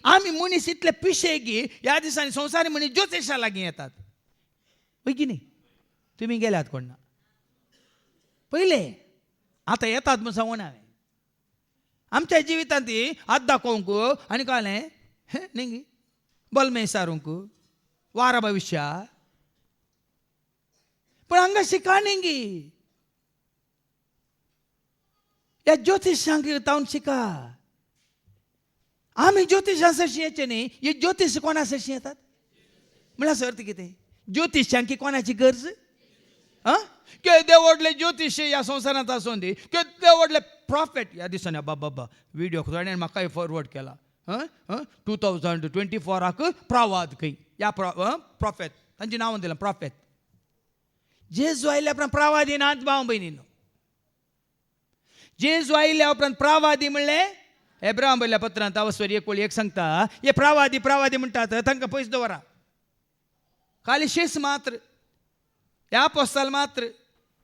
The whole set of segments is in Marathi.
आम्ही मनीस इतले पिशे की या दिसांनी संसारी मनीस ज्योतिषा लागीं येतात होय की नाही. तुम्ही गेल्यात कोणा पहिले आता येतात मग सांगून हांवें आमच्या जिवितांत ती आत दाखोवंक आनी कळ्ळें न्ही बलमे सारूंक वारा भविष्या पण हांगा शिका न्ही या ज्योतिषांक तावन शिका. आम्ही ज्योतिषां सरशी येचे न्ही हे ज्योतिष कोणा सरशी येतात म्हळ्यार अर्थ कितें ज्योतिशांकी कोणाची गरज के देव व्हडले ज्योतिश ह्या संवसारांत आसूं दी के देव व्हडले प्रॉफेट ह्या दिसांनी बाबा व्हिडिओ थोड्यान म्हाकाय फॉरवर्ड केला 2024 प्रवाद खंय ह्या प्रॉफेट तांची नांवां दिलां प्रॉफेट. जेजू आयल्या उपरांत प्रवादी नाच भाव भयणीनो. जेजू आयल्या उपरांत प्रवादी म्हणलें एब्राहाम बरयल्या पत्रांत 1:1 सांगता हे प्रवादी म्हणटात तांकां पयस दवरा खाली शिस मात्र ह्या अपोस्तल मात्र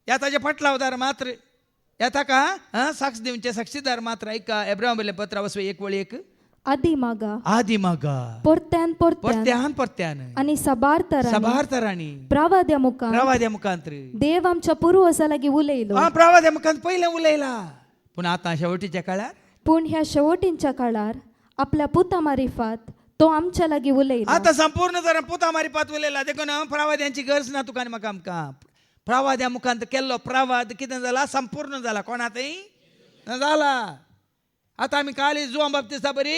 ह्या ताजे पटलावदार मात्र ह्या ताका साक्ष दिवचे साक्षीदार मात्र ऐका. एब्राहाम बरयल्या पत्र 1:1 आदी मागा परत्यान आणि सबार्थरांनी प्रवाद्या मुखांतर देव आमच्या पुर्वजां लागीं उलयलो. प्रवाद्या मुखांत पयलें उलयला पूण आतां शेवटीच्या काळार पूण ह्या शेवटींच्या काळार आपल्या पुता मारिफात तो आमच्या लागीं उलयला. आता संपूर्ण जर पुता मारिफात उलयला देखून प्रवाद्यांची गरज ना तुका आनी म्हाका आमकां. प्रवाद्या मुखांत केल्लो प्रवाद कितें जाला संपूर्ण जाला कोणातय जाला. आता आमी काली जुवां बाबतीस्ता बरी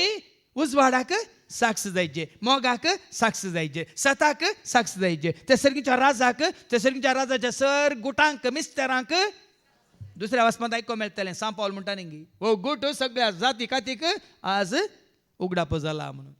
उजवाडाक साक्ष जायचे मोगाक साक्ष जायचे सताक साक्ष जायचे ते सर्गीच्या राजाच्या सर गुटांक मिस्तेरांक दुसऱ्या वचपांत आयको मेळटलें. सांपावल म्हणटा न्ही वो गुट सगळ्या जाती कातीक आज उगडाप जाला म्हणून.